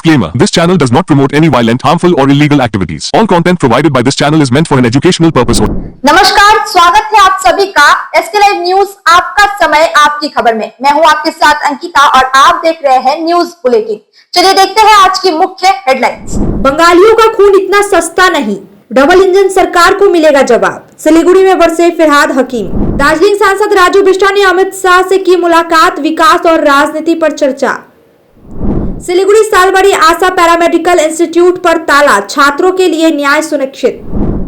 Disclaimer: This channel does not promote any violent, harmful or illegal activities. All content provided by this channel is meant for an educational purpose only. नमस्कार, स्वागत है आप सभी का SK live news आपका समय आपकी खबर में। मैं हूं आपके साथ अंकिता और आप देख रहे हैं न्यूज बुलेटिन। चलिए देखते हैं आज की मुख्य हेडलाइंस। बंगालियों का खून इतना सस्ता नहीं, डबल इंजन सरकार को मिलेगा जवाब। सिलीगुड़ी में बरसे फिरहाद हकीम। दार्जिलिंग सांसद राजू बिष्टा ने अमित शाह से की मुलाकात, विकास और राजनीति पर चर्चा। सिलीगुड़ी सालबड़ी आशा पैरामेडिकल इंस्टीट्यूट पर ताला, छात्रों के लिए न्याय सुनिश्चित।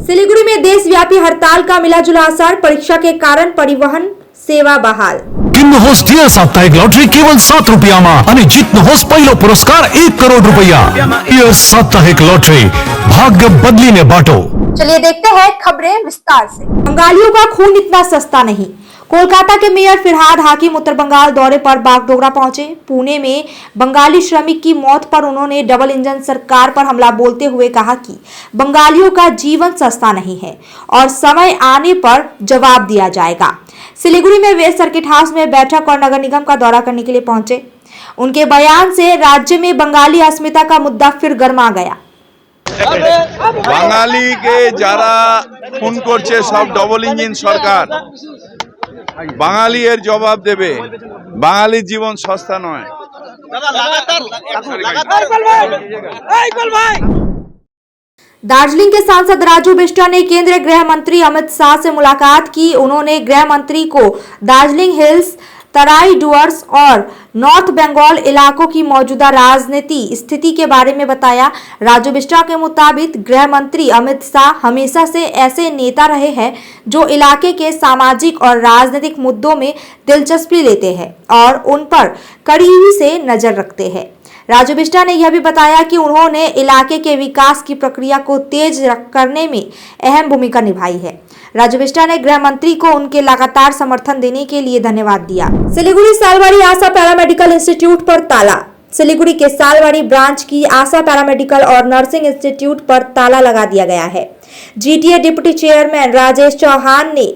सिलीगुड़ी में देशव्यापी हड़ताल का मिलाजुला असर, परीक्षा के कारण परिवहन सेवा बहाल। किन्नुहोस् डियर साप्ताहिक लटरी केवल 7 रुपैयाँमा अनि जित्नुहोस् पहिलो पुरस्कार 1 करोड रुपैयाँ। डियर साप्ताहिक लटरी, भाग्य बदलिने बाटो। चलिए देखते हैं खबरें विस्तार से। बंगालियों का खून इतना सस्ता नहीं। कोलकाता के मेयर फिरहाद हाकिम उत्तर बंगाल दौरे पर बागडोगरा पहुंचे। पुणे में बंगाली श्रमिक की मौत पर उन्होंने डबल इंजन सरकार पर हमला बोलते हुए कहा कि बंगालियों का जीवन सस्ता नहीं है और समय आने पर जवाब दिया जाएगा। सिलीगुड़ी में वे सर्किट हाउस में बैठक और नगर निगम का दौरा करने के लिए पहुंचे। उनके बयान से राज्य में बंगाली अस्मिता का मुद्दा फिर गर्मा गया। बांगाली के जारा खून करছে सब डबल इंजिन सरकार बांगाली एर जवाब देवे। बांगाली जीवन सस्ता नয়। दार्जिलिंग के सांसद राजू बिष्टा ने केंद्रीय गृह मंत्री अमित शाह से मुलाकात की। उन्होंने गृह मंत्री को दार्जिलिंग हिल्स, तराई डुअर्स और नॉर्थ बंगाल इलाकों की मौजूदा राजनीति स्थिति के बारे में बताया। राजू बिष्टा के मुताबिक गृह मंत्री अमित शाह हमेशा से ऐसे नेता रहे हैं जो इलाके के सामाजिक और राजनीतिक मुद्दों में दिलचस्पी लेते हैं और उन पर कड़वी से नजर रखते हैं। राजू बिष्टा ने यह भी बताया कि उन्होंने इलाके के विकास की प्रक्रिया को तेज करने में अहम भूमिका निभाई है। राजू बिष्टा ने गृह मंत्री को उनके लगातार समर्थन देने के लिए धन्यवाद दिया। सिलीगुड़ी सालबड़ी आशा पैरामेडिकल इंस्टीट्यूट पर ताला। सिलीगुड़ी के सालबड़ी ब्रांच की आशा पैरामेडिकल और नर्सिंग इंस्टीट्यूट पर ताला लगा दिया गया है। GTA deputy chairman Rajesh Chauhan ने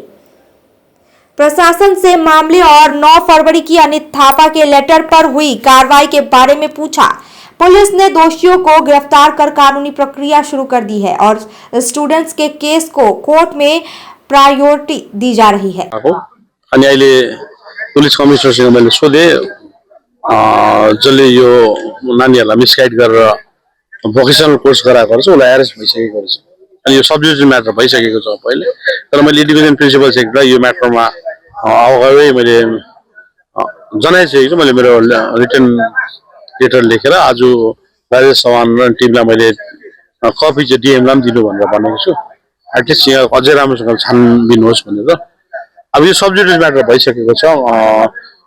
प्रशासन से मामले और 9 फरवरी की अनित थापा के लेटर पर हुई कार्रवाई के बारे में पूछा। पुलिस ने दोषियों को गिरफ्तार कर कानूनी प्रक्रिया शुरू कर दी है और स्टूडेंट्स के केस को कोर्ट में प्रायोरिटी दी जा रही है। अनि अहिले पुलिस कमिश्नरसँग मैले सोधे जसले यो नानीहरूलाई मिसगाइड गरेर भोकेसनल कोर्स गराएको छ उसलाई एरेस्ट भइसकेको छ। अनि यो सबजुडिशियल म्याटर भइसकेको छ पहिले, तर मैले डिभिजन प्रिन्सिपल सेक्रेटरीलाई यो म्याटरमा अगावै मैले जनाइसकेको छु। मैले मेरो रिटन लेटर लेखेर आज राजेश चौहान र टिमलाई मैले कपी चाहिँ डिएमलाई पनि दिनु भनेर भनेको छु। एटलिस्ट यहाँ अझै राम्रोसँग छानबिन होस् भनेर। अब यो सबजुडिशियल म्याटर भइसकेको छ।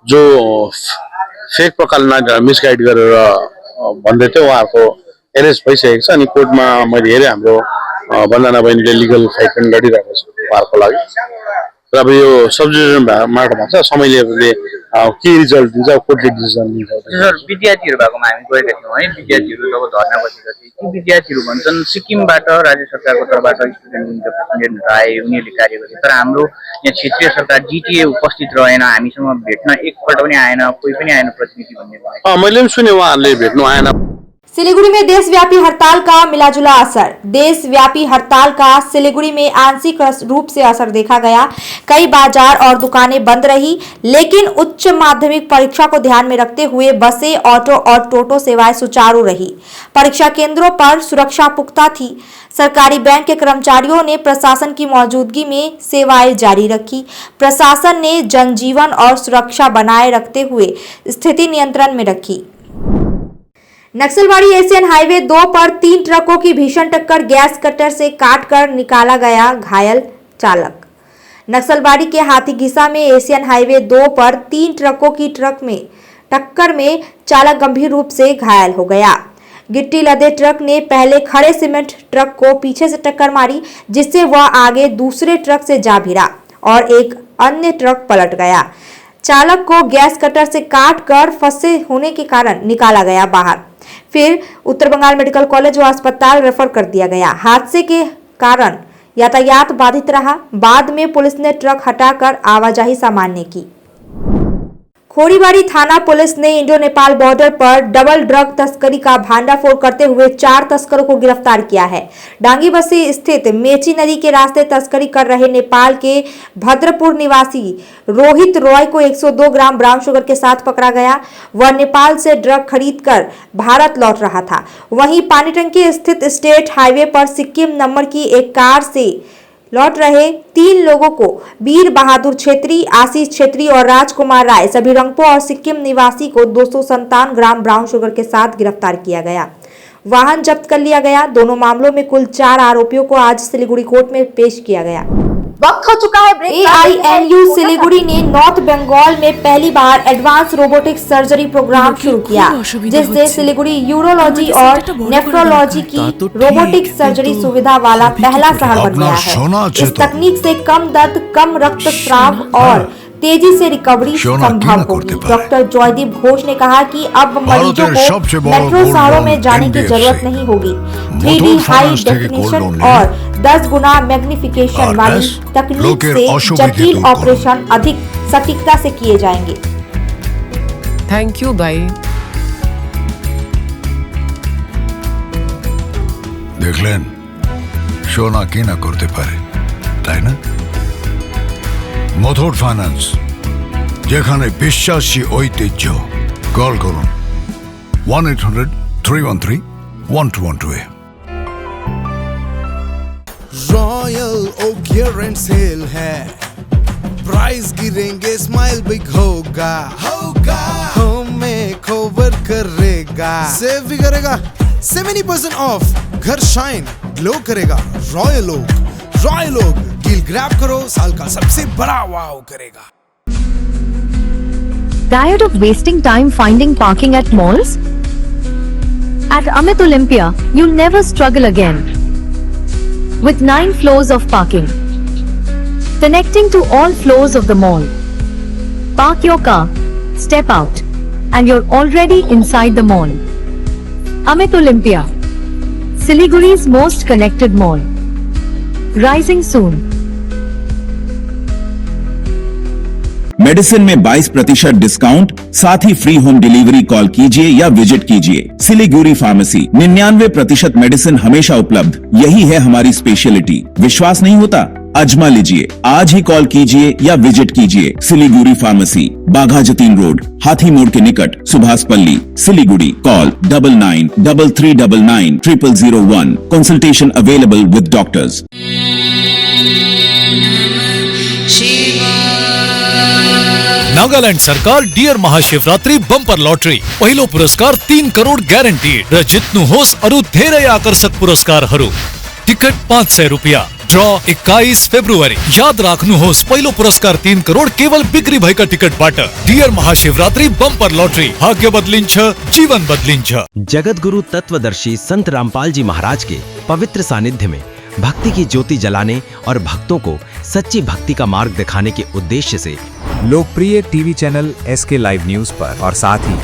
जो फेक प्रकारले मिसगाइड गरेर भन्दै थियो उहाँहरूको एरेस्ट भइसकेको छ। अनि कोर्टमा मैले हेरेँ हाम्रो वन्दना बहिनीले लिगल फाइट पनि लडिरहेको छ उहाँहरूको लागि। र अब यो सबजुडिशियल म्याटरमा छ, समयले के रिजल्ट दिन्छ कोर्टले डिसिजन लिन्छ। सर, विद्यार्थीहरू भएकोमा हामी गएका थियौँ है। विद्यार्थीहरू जब धर्ना बसेका थिए ती विद्यार्थीहरू भन्छन् सिक्किमबाट राज्य सरकारको तर्फबाट स्टुडेन्ट आए, उनीहरूले कार्य गरे, तर हाम्रो यहाँ क्षेत्रीय सरकार जिटिए उपस्थित रहेन, हामीसँग भेट्न एकपल्ट पनि आएन, कोही पनि आएन प्रतिनिधि भन्ने। मैले पनि सुने उहाँहरूले भेट्नु आएन। सिलीगुड़ी में देशव्यापी हड़ताल का मिलाजुला असर। देशव्यापी हड़ताल का सिलीगुड़ी में आंशिक रूप से असर देखा गया। कई बाजार और दुकानें बंद रही, लेकिन उच्च माध्यमिक परीक्षा को ध्यान में रखते हुए बसें, ऑटो और टोटो सेवाएं सुचारू रही। परीक्षा केंद्रों पर सुरक्षा पुख्ता थी। सरकारी बैंक के कर्मचारियों ने प्रशासन की मौजूदगी में सेवाएं जारी रखी। प्रशासन ने जनजीवन और सुरक्षा बनाए रखते हुए स्थिति नियंत्रण में रखी। नक्सलबाड़ी एशियन हाईवे 2 पर 3 ट्रकों की भीषण टक्कर, गैस कटर से काटकर निकाला गया घायल चालक। नक्सलबाड़ी के हाथीघिसा में एशियन हाईवे 2 पर 3 ट्रकों की टक्कर में चालक गंभीर रूप से घायल हो गया। गिट्टी लदे ट्रक ने पहले खड़े सीमेंट ट्रक को पीछे से टक्कर मारी, जिससे वह आगे दूसरे ट्रक से जा भिड़ा और एक अन्य ट्रक पलट गया। चालक को गैस कटर से काट कर फंसे होने के कारण निकाला गया बाहर, फिर उत्तर बंगाल मेडिकल कॉलेज व अस्पताल रेफर कर दिया गया। हादसे के कारण यातायात बाधित रहा। बाद में पुलिस ने ट्रक हटाकर आवाजाही सामान्य की। खोरीबाड़ी थाना पुलिस ने इंडो नेपाल बॉर्डर पर डबल ड्रग तस्करी का भांडाफोड़ करते हुए 4 तस्करों को गिरफ्तार किया है। डांगी बस्ती स्थित मेची नदी के रास्ते तस्करी कर रहे नेपाल के भद्रपुर निवासी रोहित रॉय को 102 ग्राम ब्राउन शुगर के साथ पकड़ा गया। वह नेपाल से ड्रग खरीदकर भारत लौट रहा था। वहीं पानीटंकी स्थित स्टेट हाईवे पर सिक्किम नंबर की एक कार से लौट रहे 3 लोगों को वीर बहादुर छेत्री, आशीष छेत्री और राजकुमार राय सभी रंगपो और सिक्किम निवासी को 257 ग्राम ब्राउन शुगर के साथ गिरफ्तार किया गया। वाहन जब्त कर लिया गया। दोनों मामलों में कुल 4 आरोपियों को आज सिलीगुड़ी कोर्ट में पेश किया गया। वक्त हो चुका है ब्रेक। AIMU सिलीगुड़ी ने नॉर्थ बंगाल में पहली बार एडवांस रोबोटिक सर्जरी प्रोग्राम शुरू किया, जिससे सिलीगुड़ी यूरोलॉजी और नेफ्रोलॉजी की रोबोटिक सर्जरी सुविधा वाला पहला शहर बन गया है। इस तकनीक से कम दर्द, कम रक्तस्राव और तेजी से रिकवरी संभव होगी। डॉक्टर जयदीप घोष ने कहा कि अब मरीजों को मेट्रो शहरों में जाने की जरूरत नहीं होगी। 3D हाई डेफिनेशन और 10 गुना मैग्निफिकेशन वाली तकनीक से जटिल ऑपरेशन अधिक सटीकता से किए जाएंगे। थैंक यू भाई। দেখলেন সোনা কিনা করতে পারে, তাই না? মুথুট ফাইন্যান্স, যেখানে বিশ্বাসী ঐতিহ্য। কল করুন 1-800-313-1212। Royal Oak year end sale है, प्राइस गिरेंगे, स्माइल बिग होगा, होम मेकओवर करेगा, सेव भी करेगा, 70% ऑफ, घर शाइन ग्लो करेगा। रॉयल ओक डील ग्रैब करो, साल का सबसे बड़ा वाव करेगा। Tired of wasting time finding parking at malls? At Amit Olympia, you'll never struggle again. With 9 floors of parking, connecting to all floors of the mall. Park your car, step out, and you're already inside the mall. Amit Olympia, Siliguri's most connected mall. Rising soon. Medicine में 22% discount, साथ ही free home delivery. Call कीजिए या visit कीजिए Siliguri pharmacy. 99% medicine हमेशा उपलब्ध, यही है हमारी स्पेशलिटी। विश्वास नहीं होता? आजमा लीजिए। आज ही कॉल कीजिए या विजिट कीजिए सिलीगुड़ी फार्मेसी, बाघा जतीन रोड, हाथी मोड़ के निकट, Subhashpalli, Siliguri. Call 9933990001। Consultation available with doctors. Nagaland सरकार डियर महाशिवरात्रि बंपर लॉटरी पहिलो पुरस्कार 3 करोड़ ग्यारेंटीड र जित्नु होस् अरु धेरै आकर्षक पुरस्कारहरू। टिकट 500 रुपियाँ। ड्र 21 फेब्रुअरी। याद राख्नुहोस्, पहिलो पुरस्कार 3 करोड़ केवल बिक्री भएका टिकटबाट। डियर महाशिवरात्रि बंपर लॉटरी, भाग्य बदलिन्छ, जीवन बदलिन्छ। जगतगुरु तत्वदर्शी संत रामपाल जी महाराज के पवित्र सानिध्य में भक्ति की ज्योति जलाने और भक्तों को सच्ची भक्ति का मार्ग दिखाने के उद्देश्य से लोकप्रिय TV channel SK live news पर और साथ ही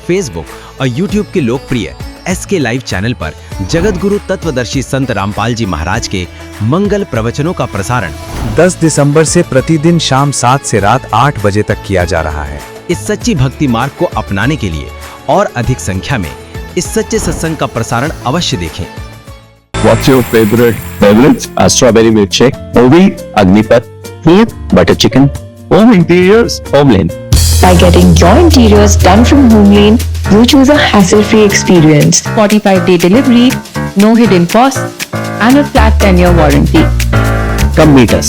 फेसबुक और यूट्यूब के लोकप्रिय SK लाइव चैनल पर जगतगुरु तत्वदर्शी संत रामपाल जी महाराज के मंगल प्रवचनों का प्रसारण 10 दिसंबर से प्रतिदिन शाम 7 से रात 8 बजे तक किया जा रहा है। इस सच्ची भक्ति मार्ग को अपनाने के लिए और अधिक संख्या में इस सच्चे सत्संग का प्रसारण अवश्य देखें। What's your favorite? Favorites? Strawberry milkshake, Ovi, Agnipat, Heat, butter chicken, Home Interiors, Homeland. By getting your interiors done from Homeland, you choose a hassle-free experience. 45-day delivery, no hidden costs, and a flat 10-year warranty. Come meet us.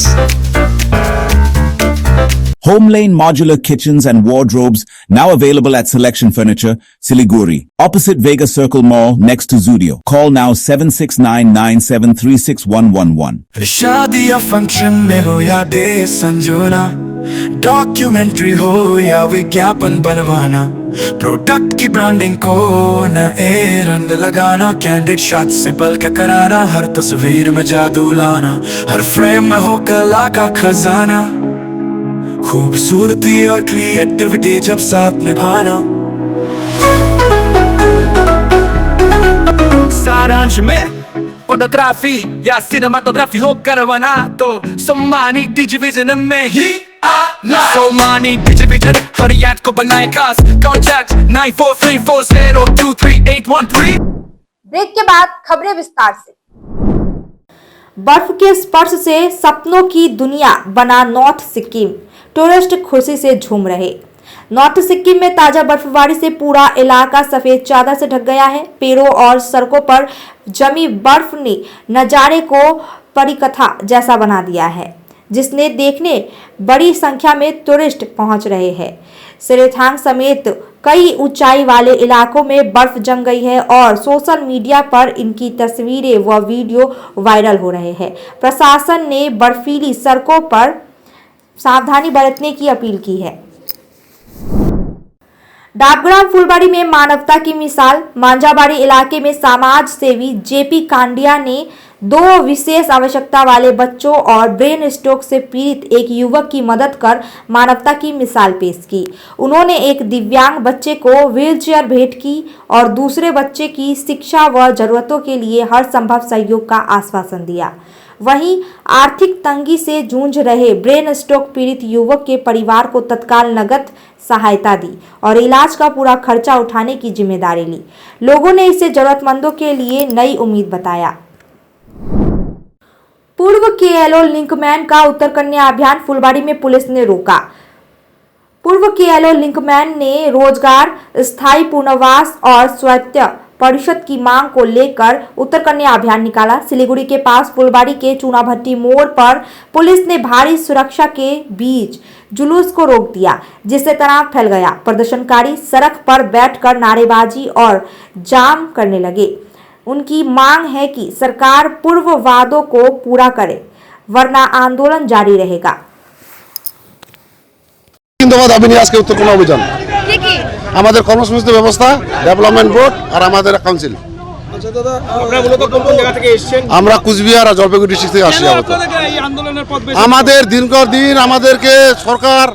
Homelane Modular Kitchens and Wardrobes, now available at Selection Furniture, Siliguri, opposite Vega Circle Mall, next to Zudio. Call now 7699736111. शादी या function में हो या day संजोना, documentary हो या विज्ञापन बनवाना, product की ब्रांडिंग को नए रंग लगाना, कैंडिड शॉट से बल्कि कराना, हर तस्वीर में जादू लाना, हर फ्रेम में हो कला का खजाना, खूबसूरती और क्रिएटिविटी जब साथ निभाना। सारांश में fotografie, ja cinematografie ho करवाना Somani Digivision में ही आना Somani Digivision फरियाद को बनाए खास Contact 9434023813 ब्रेक के बाद खबरें विस्तार से। बर्फ के स्पर्श से सपनों की दुनिया बना नॉर्थ सिक्किम, टूरिस्ट खुशी से झूम रहे। नॉर्थ सिक्किम में ताजा बर्फबारी से पूरा इलाका सफेद चादर से ढक गया है। पेड़ों और सड़कों पर जमी बर्फ ने नजारे को परिकथा जैसा बना दिया है, जिसने देखने बड़ी संख्या में टूरिस्ट पहुंच रहे हैं। सेरेथांग समेत कई ऊंचाई वाले इलाकों में बर्फ जम गई है और सोशल मीडिया पर इनकी तस्वीरें व वीडियो वायरल हो रहे हैं। प्रशासन ने बर्फीली सड़कों पर सावधानी बरतने की अपील की है। डाबग्राम फुलबाड़ी में मानवता की मिसाल। मांझाबाड़ी इलाके में समाज सेवी जेपी कांडिया ने 2 विशेष आवश्यकता वाले बच्चों और ब्रेन स्ट्रोक से पीड़ित एक युवक की मदद कर मानवता की मिसाल पेश की। उन्होंने एक दिव्यांग बच्चे को व्हीलचेयर भेंट की और दूसरे बच्चे की शिक्षा व जरूरतों के लिए हर संभव सहयोग का आश्वासन दिया। वहीं आर्थिक तंगी से जूझ रहे ब्रेन स्ट्रोक पीड़ित युवक के परिवार को तत्काल नगद सहायता दी और इलाज का पूरा खर्चा उठाने की जिम्मेदारी ली। लोगों ने इसे जरूरतमंदों के लिए नई उम्मीद बताया। पूर्व केएलओ लिंकमैन का उत्तर कन्या अभियान फुलबाड़ी में पुलिस ने रोका। पूर्व केएलओ लिंकमैन ने रोजगार, स्थायी पुनर्वास और स्वायत्त परिषद की मांग को लेकर उत्तर कन्या अभियान निकाला। सिलीगुड़ी के पास फुलबाड़ी के चूनाभट्टी मोड़ पर पुलिस ने भारी सुरक्षा के बीच जुलूस को रोक दिया, जिससे तनाव फैल गया। प्रदर्शनकारी सड़क पर बैठकर नारेबाजी और जाम करने लगे। उनकी मांग है कि सरकार पूर्व वादों को पूरा करे, वरना आंदोलन जारी रहेगा। দাবি নিয়ে আজকে উত্তরকন্যা অভিযান। আমাদের কর্মসংস্থান ব্যবস্থা, ডেভেলপমেন্ট বোর্ড আর আমাদের কাউন্সিল। আচ্ছা দাদা, আপনারা মূলত কোন কোন জায়গা থেকে এসেছেন? আমরা কুচবিহার আর জলপাইগুড়ি ডিস্ট্রিক্ট থেকে আসছি। আমাদের দিন আমাদেরকে সরকার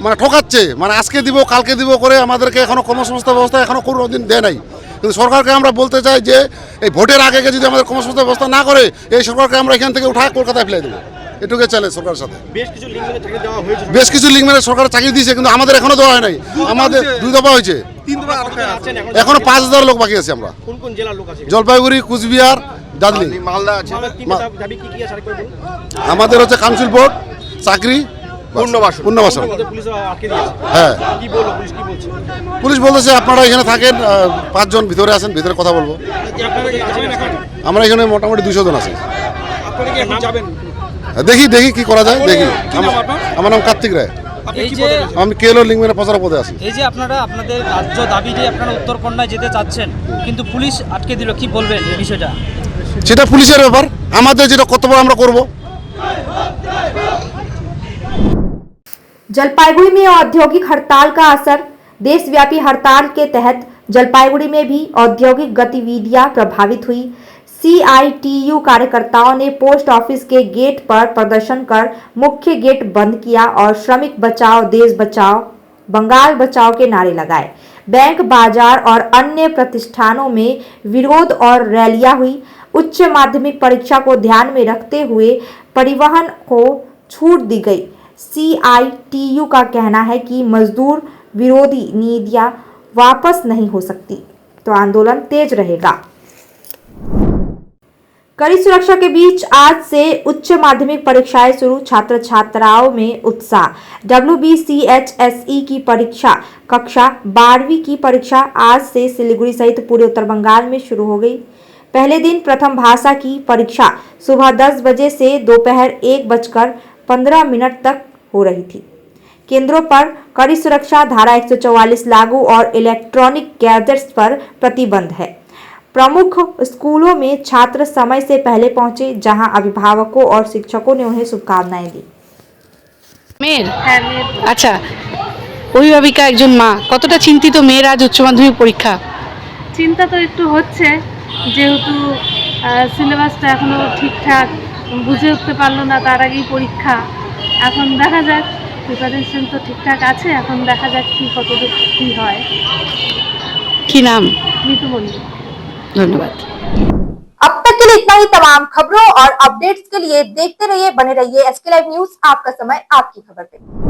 মানে ঠকাচ্ছে, মানে আজকে দিব কালকে দিব করে আমাদেরকে এখনো কর্মসংস্থান ব্যবস্থা এখনো কোনোদিন দেয় নাই। কিন্তু সরকারকে আমরা বলতে চাই যে এই ভোটের আগে যদি আমাদের কর্মসংস্থান ব্যবস্থা না করে এই সরকারকে আমরা এখান থেকে উঠায় কলকাতায় ফেলে দেবো। এটুকু চ্যালেঞ্জ সরকারের সাথে। বেশ কিছু লিঙ্কম্যানে সরকার চাকরি দিয়েছে, কিন্তু আমাদের এখনো দেওয়া হয় নাই। আমাদের 2 দফা হয়েছে, এখনো 5000 লোক বাকি আছে। আমরা কোন কোন জেলার লোক আছে? জলপাইগুড়ি, কুচবিহার, দার্জিলিং, মালদা আছে। আমাদের হচ্ছে কাউন্সিল বোর্ড, চাকরি, পুনর্বাসন। হ্যাঁ, পুলিশ বলতেছে আপনারা এখানে থাকেন, 5 জন ভিতরে আছেন, ভিতরে কথা বলবো। আমরা এখানে মোটামুটি 200 জন আছি। দেখি কি করা যায়, দেখি। আমার নাম কার্তিক রায়, আমি কেএলও লিঙ্কম্যানের প্রচার পদে আছি। এই যে আপনারা আপনাদের রাজ্য দাবি যে আপনারা উত্তরকন্যায় যেতে চাচ্ছেন, কিন্তু পুলিশ আটকে দিল, কি বলবেন এই বিষয়টা? সেটা পুলিশের ব্যাপার, আমাদের যেটা কর্তব্য আমরা করব। जलपाईगुड़ी में औद्योगिक हड़ताल का असर। देशव्यापी हड़ताल के तहत जलपाईगुड़ी में भी औद्योगिक गतिविधियां प्रभावित हुई। CITU कार्यकर्ताओं ने पोस्ट ऑफिस के गेट पर प्रदर्शन कर मुख्य गेट बंद किया और श्रमिक बचाओ, देश बचाओ, बंगाल बचाओ के नारे लगाए। बैंक, बाजार और अन्य प्रतिष्ठानों में विरोध और रैलियां हुई। उच्च माध्यमिक परीक्षा को ध्यान में रखते हुए परिवहन को छूट दी गई। CITU का कहना है कि मजदूर विरोधी नीतियां वापस नहीं हो सकती तो आंदोलन तेज रहेगा। कड़ी सुरक्षा के बीच आज से उच्च माध्यमिक परीक्षाएं शुरू। छात्र छात्राओं में उत्साह। WBCHSE की परीक्षा कक्षा 12वीं की परीक्षा आज से सिलीगुड़ी सहित पूरे उत्तर बंगाल में शुरू हो गई। पहले दिन प्रथम भाषा की परीक्षा सुबह 10 बजे से दोपहर 1:15 तक हो रही थी। केंद्रों पर कड़ी सुरक्षा, धारा 144 लागू और इलेक्ट्रॉनिक गैजेट्स पर प्रतिबंध है। प्रमुख स्कूलों में छात्र समय से पहले पहुंचे, जहां अभिभावकों और शिक्षकों ने उन्हें शुभकामनाएं दी। আচ্ছা, অভিভাবিকা একজন মা, কতটা চিন্তিত মেয়ের আজ উচ্চ মাধ্যমিক পরীক্ষা? চিন্তা তো একটু হচ্ছে, যেহেতু সিলেবাসটা এখনো ঠিকঠাক বুঝে উঠতে পারলো না, তার আগেই পরীক্ষা। এখন দেখা যাক, প্রিপারেশন তো ঠিকঠাক আছে, এখন দেখা যাক কি কতদূর কি হয়। কি নাম? মিতু মন্ডল। ধন্যবাদ। अब तक के लिए इतना ही। तमाम खबरों और अपडेट्स के लिए देखते रहिए, बने रहिए SK लाइव न्यूज, आपका समय आपकी खबर पे।